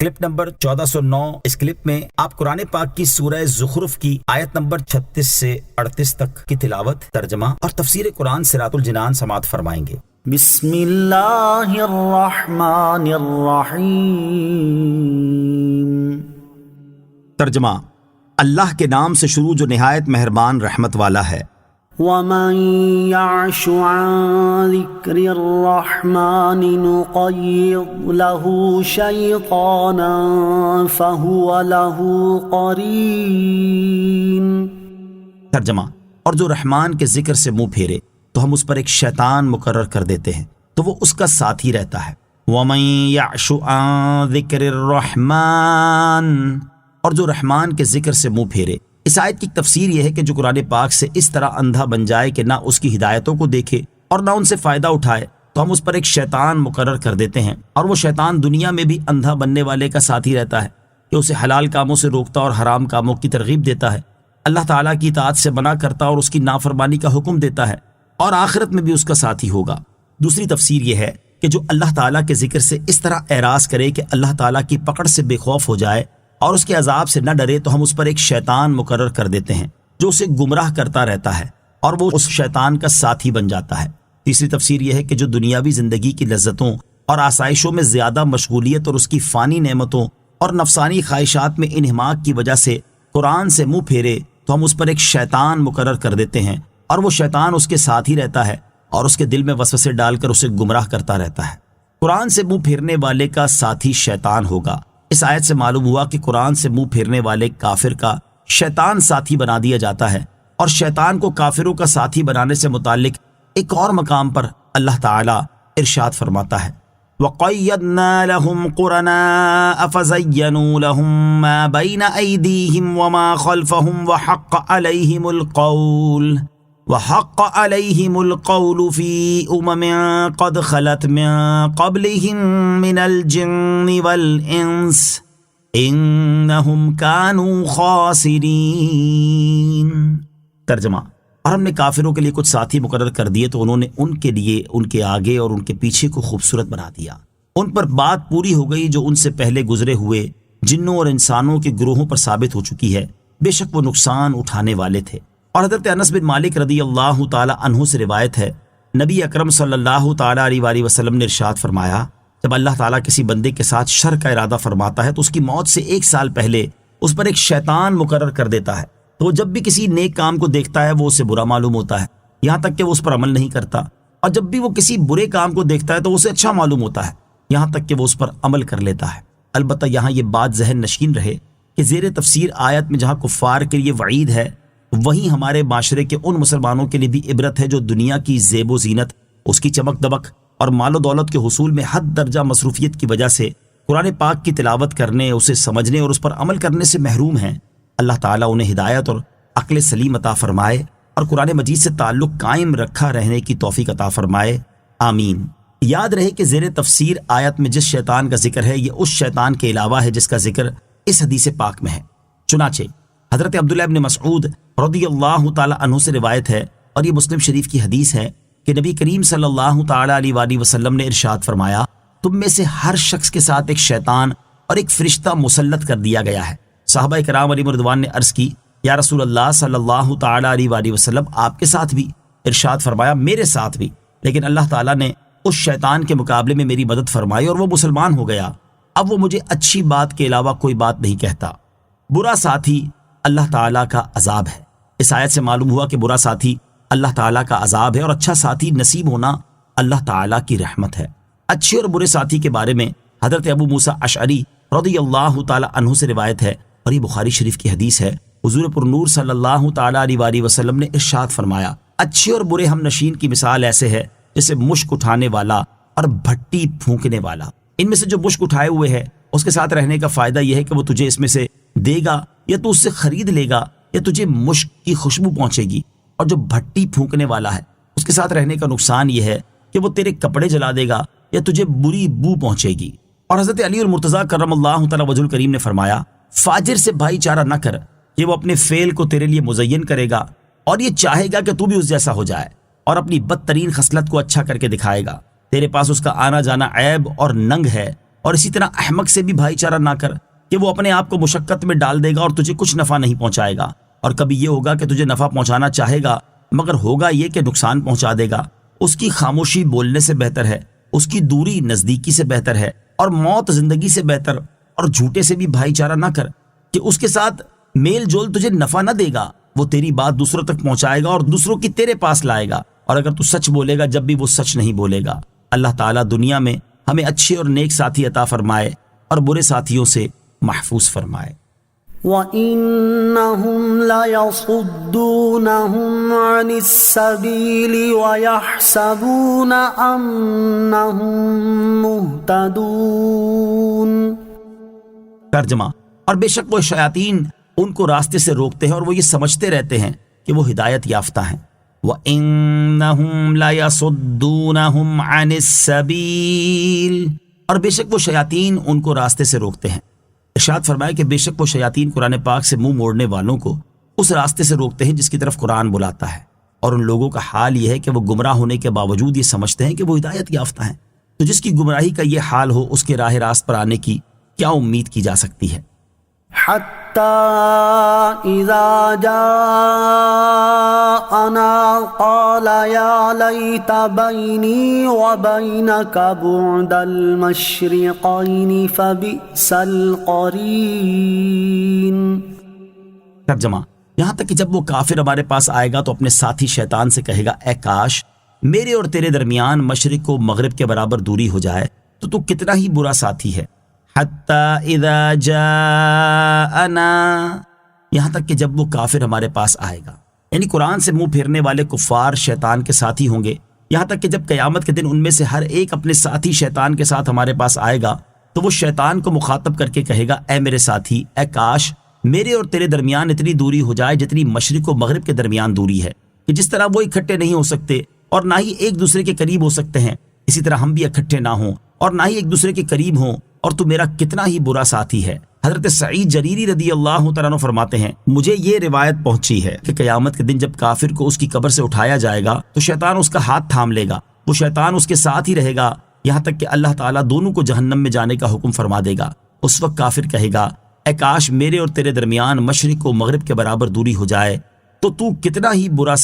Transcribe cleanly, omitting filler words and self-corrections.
Clip number 1409۔ اس clip میں آپ قرآن پاک کی سورہ زخرف کی آیت نمبر 36 سے 38 تک کی تلاوت، ترجمہ اور تفسیر قرآن صراط الجنان سماعت فرمائیں گے۔ بسم اللہ الرحمن الرحیم۔ ترجمہ، اللہ کے نام سے شروع جو نہایت مہربان رحمت والا ہے۔ وَمَن يَعْشُ عَن ذِكْرِ الرَّحْمَنِ نُقَيِّضْ لَهُ شَيْطَانًا فَهُوَ لَهُ قَرِينٌ۔ ترجمہ، اور جو رحمان کے ذکر سے منہ پھیرے تو ہم اس پر ایک شیطان مقرر کر دیتے ہیں تو وہ اس کا ساتھی رہتا ہے۔ وَمَن يَعْشُ عَن ذِكْرِ الرَّحْمَنِ، اور جو رحمان کے ذکر سے منہ پھیرے۔ اس آیت کی تفسیر یہ ہے کہ جو قرآن پاک سے اس طرح اندھا بن جائے کہ نہ اس کی ہدایتوں کو دیکھے اور نہ ان سے فائدہ اٹھائے تو ہم اس پر ایک شیطان مقرر کر دیتے ہیں، اور وہ شیطان دنیا میں بھی اندھا بننے والے کا ساتھی رہتا ہے کہ اسے حلال کاموں سے روکتا اور حرام کاموں کی ترغیب دیتا ہے، اللہ تعالیٰ کی اطاعت سے منع کرتا اور اس کی نافرمانی کا حکم دیتا ہے، اور آخرت میں بھی اس کا ساتھی ہوگا۔ دوسری تفسیر یہ ہے کہ جو اللہ تعالیٰ کے ذکر سے اس طرح اعراض کرے کہ اللہ تعالیٰ کی پکڑ سے بے خوف ہو جائے اور اس کے عذاب سے نہ ڈرے تو ہم اس پر ایک شیطان مقرر کر دیتے ہیں جو اسے گمراہ کرتا رہتا ہے اور وہ اس شیطان کا ساتھی بن جاتا ہے۔ تیسری تفسیر یہ ہے کہ جو دنیاوی زندگی کی لذتوں اور آسائشوں میں زیادہ مشغولیت اور اس کی فانی نعمتوں اور نفسانی خواہشات میں انہماک کی وجہ سے قرآن سے منہ پھیرے تو ہم اس پر ایک شیطان مقرر کر دیتے ہیں، اور وہ شیطان اس کے ساتھ ہی رہتا ہے اور اس کے دل میں وسوسے ڈال کر اسے گمراہ کرتا رہتا ہے۔ قرآن سے منہ پھیرنے والے کا ساتھی شیطان ہوگا۔ اس آیت سے معلوم ہوا کہ قرآن سے منہ پھیرنے والے کافر کا شیطان ساتھی بنا دیا جاتا ہے، اور شیطان کو کافروں کا ساتھی بنانے سے متعلق ایک اور مقام پر اللہ تعالی ارشاد فرماتا ہے، وَقَيَّدْنَا لَهُمْ قُرَنَاءَ فَزَيَّنُوا لَهُم مَّا بَيْنَ أَيْدِيهِمْ وَمَا خَلْفَهُمْ وَحَقَّ عَلَيْهِمُ الْقَوْلُ فِي أُمَمٍ قَدْ خَلَتْ مِن قَبْلِهِم مِّنَ الْجِنِّ وَالْإِنسِ إِنَّهُمْ كَانُوا خَاسِرِينَ۔ ترجمہ، اور ہم نے کافروں کے لیے کچھ ساتھی مقرر کر دیے تو انہوں نے ان کے لیے ان کے آگے اور ان کے پیچھے کو خوبصورت بنا دیا۔ ان پر بات پوری ہو گئی جو ان سے پہلے گزرے ہوئے جنوں اور انسانوں کے گروہوں پر ثابت ہو چکی ہے، بے شک وہ نقصان اٹھانے والے تھے۔ اور حضرت انس بن مالک رضی اللہ تعالی عنہ سے روایت ہے، نبی اکرم صلی اللہ تعالی علیہ وسلم نے ارشاد فرمایا، جب اللہ تعالیٰ کسی بندے کے ساتھ شر کا ارادہ فرماتا ہے تو اس کی موت سے 1 سال پہلے اس پر ایک شیطان مقرر کر دیتا ہے، تو وہ جب بھی کسی نیک کام کو دیکھتا ہے وہ اسے برا معلوم ہوتا ہے، یہاں تک کہ وہ اس پر عمل نہیں کرتا، اور جب بھی وہ کسی برے کام کو دیکھتا ہے تو اسے اچھا معلوم ہوتا ہے، یہاں تک کہ وہ اس پر عمل کر لیتا ہے۔ البتہ یہاں یہ بات ذہن نشین رہے کہ زیر تفسیر آیت میں جہاں کفار کے لیے وعید ہے، وہیں ہمارے معاشرے کے ان مسلمانوں کے لیے بھی عبرت ہے جو دنیا کی زیب و زینت، اس کی چمک دمک اور مال و دولت کے حصول میں حد درجہ مصروفیت کی وجہ سے قرآن پاک کی تلاوت کرنے، اسے سمجھنے اور اس پر عمل کرنے سے محروم ہیں۔ اللہ تعالیٰ انہیں ہدایت اور عقل سلیم عطا فرمائے اور قرآن مجید سے تعلق قائم رکھا رہنے کی توفیق عطا فرمائے، آمین۔ یاد رہے کہ زیر تفسیر آیت میں جس شیطان کا ذکر ہے یہ اس شیطان کے علاوہ ہے جس کا ذکر اس حدیث پاک میں ہے۔ چنانچہ حضرت عبداللہ ابن مسعود رضی اللہ تعالی عنہ سے روایت ہے، اور یہ مسلم شریف کی حدیث ہے کہ نبی کریم صلی اللہ تعالی علیہ وسلم نے ارشاد فرمایا، تم میں سے ہر شخص کے ساتھ ایک شیطان اور ایک فرشتہ مسلط کر دیا گیا ہے۔ صحابہ کرام علیہ رضوان نے عرض کی، یا رسول اللہ صلی اللہ تعالی علیہ وسلم، آپ کے ساتھ بھی؟ ارشاد فرمایا، میرے ساتھ بھی، لیکن اللہ تعالیٰ نے اس شیطان کے مقابلے میں میری مدد فرمائی اور وہ مسلمان ہو گیا، اب وہ مجھے اچھی بات کے علاوہ کوئی بات نہیں کہتا۔ برا ساتھی اللہ تعالیٰ کا عذاب ہے۔ اس آیت سے معلوم ہوا کہ برا ساتھی اللہ تعالیٰ کا عذاب ہے اور اچھا ساتھی نصیب ہونا اللہ تعالیٰ کی رحمت ہے۔ اچھے اور برے ساتھی کے بارے میں حضرت ابو موسیٰ اشعری رضی اللہ تعالی عنہ سے روایت ہے، اور یہ بخاری شریف کی حدیث ہے، حضور پر نور صلی اللہ تعالی علیہ وسلم نے ارشاد فرمایا، اچھے اور برے ہم نشین کی مثال ایسے ہے جیسے مشک اٹھانے والا اور بھٹی پھونکنے والا۔ ان میں سے جو مشک اٹھائے ہوئے ہے اس کے ساتھ رہنے کا فائدہ یہ ہے کہ وہ تجھے اس میں سے دے گا یا تو اس سے خرید لے گا یا تجھے مشک کی خوشبو پہنچے گی، اور جو بھٹی پھونکنے والا ہے اس کے ساتھ رہنے کا نقصان یہ ہے کہ وہ تیرے کپڑے جلا دے گا یا تجھے بری بو پہنچے گی۔ اور حضرت علی المرتضیٰ کرم اللہ تعالی وجہ الکریم نے فرمایا، فاجر سے بھائی چارہ نہ کر کہ وہ اپنے فعل کو تیرے لیے مزین کرے گا اور یہ چاہے گا کہ تو بھی اس جیسا ہو جائے، اور اپنی بدترین خصلت کو اچھا کر کے دکھائے گا۔ تیرے پاس اس کا آنا جانا عیب اور ننگ ہے، اور اسی طرح احمق سے بھی بھائی چارہ نہ کر کہ وہ اپنے آپ کو مشقت میں ڈال دے گا اور تجھے کچھ نفع نہیں پہنچائے گا، اور کبھی یہ ہوگا کہ تجھے نفع پہنچانا چاہے گا مگر ہوگا یہ کہ نقصان پہنچا دے گا۔ اس کی خاموشی بولنے سے بہتر ہے، اس کی دوری نزدیکی سے بہتر ہے، اور موت زندگی سے بہتر۔ اور جھوٹے سے بھی بھائی چارہ نہ کر کہ اس کے ساتھ میل جول تجھے نفع نہ دے گا، وہ تیری بات دوسروں تک پہنچائے گا اور دوسروں کی تیرے پاس لائے گا، اور اگر تو سچ بولے گا جب بھی وہ سچ نہیں بولے گا۔ اللہ تعالیٰ دنیا میں ہمیں اچھے اور نیک ساتھی عطا فرمائے اور برے ساتھیوں سے محفوظ فرمائے۔ وَإِنَّهُمْ لَيَصُدُّونَهُمْ عَنِ السَّبِيلِ وَيَحْسَبُونَ أَنَّهُمْ مُهْتَدُونَ۔ ترجمہ، اور بے شک وہ شیاطین ان کو راستے سے روکتے ہیں اور وہ یہ سمجھتے رہتے ہیں کہ وہ ہدایت یافتہ ہیں۔ وَإِنَّهُمْ لَيَصُدُّونَهُمْ عَنِ السَّبِيلِ، اور بے شک وہ شیاطین ان کو راستے سے روکتے ہیں۔ ارشاد فرمائے کہ بے شک وہ شیاطین قرآن پاک سے منہ موڑنے والوں کو اس راستے سے روکتے ہیں جس کی طرف قرآن بلاتا ہے، اور ان لوگوں کا حال یہ ہے کہ وہ گمراہ ہونے کے باوجود یہ سمجھتے ہیں کہ وہ ہدایت یافتہ ہیں۔ تو جس کی گمراہی کا یہ حال ہو اس کے راہ راست پر آنے کی کیا امید کی جا سکتی ہے؟ حَتَّى إِذَا جَاءَنَا قَالَ يَا لَيْتَ بَيْنِي وَبَيْنَكَ بُعْدَ الْمَشْرِقَيْنِ فَبِئْسَ الْقَرِينُ۔ ترجمہ، یہاں تک کہ جب وہ کافر ہمارے پاس آئے گا تو اپنے ساتھی شیطان سے کہے گا، اے کاش میرے اور تیرے درمیان مشرق و مغرب کے برابر دوری ہو جائے، تو کتنا ہی برا ساتھی ہے۔ حتی اذا جاءنا، یہاں تک کہ جب وہ کافر ہمارے پاس آئے گا، یعنی قرآن سے منہ پھیرنے والے کفار شیطان کے ساتھی ہوں گے، یہاں تک کہ جب قیامت کے دن ان میں سے ہر ایک اپنے ساتھی شیطان کے ساتھ ہمارے پاس آئے گا تو وہ شیطان کو مخاطب کر کے کہے گا، اے میرے ساتھی، اے کاش میرے اور تیرے درمیان اتنی دوری ہو جائے جتنی مشرق و مغرب کے درمیان دوری ہے، کہ جس طرح وہ اکٹھے نہیں ہو سکتے اور نہ ہی ایک دوسرے کے قریب ہو سکتے ہیں، اسی طرح ہم بھی اکٹھے نہ ہوں اور نہ ہی ایک دوسرے کے قریب ہوں، اور تو میرا کتنا ہی برا ساتھی ہے۔ حضرت سعید جریری رضی اللہ تعالیٰ عنہ فرماتے ہیں، مجھے یہ روایت پہنچی ہے کہ قیامت کے دن جب کافر کو اس کی قبر سے اٹھایا جائے گا تو شیطان اس کا ہاتھ تھام لے گا، وہ شیطان اس کے ساتھ ہی رہے گا یہاں تک کہ اللہ تعالیٰ دونوں کو جہنم میں جانے کا حکم فرما دے گا۔ اس وقت کافر کہے گا، اے کاش میرے اور تیرے درمیان مشرق و مغرب کے برابر دوری ہو جائے، تو کتنا ہی برا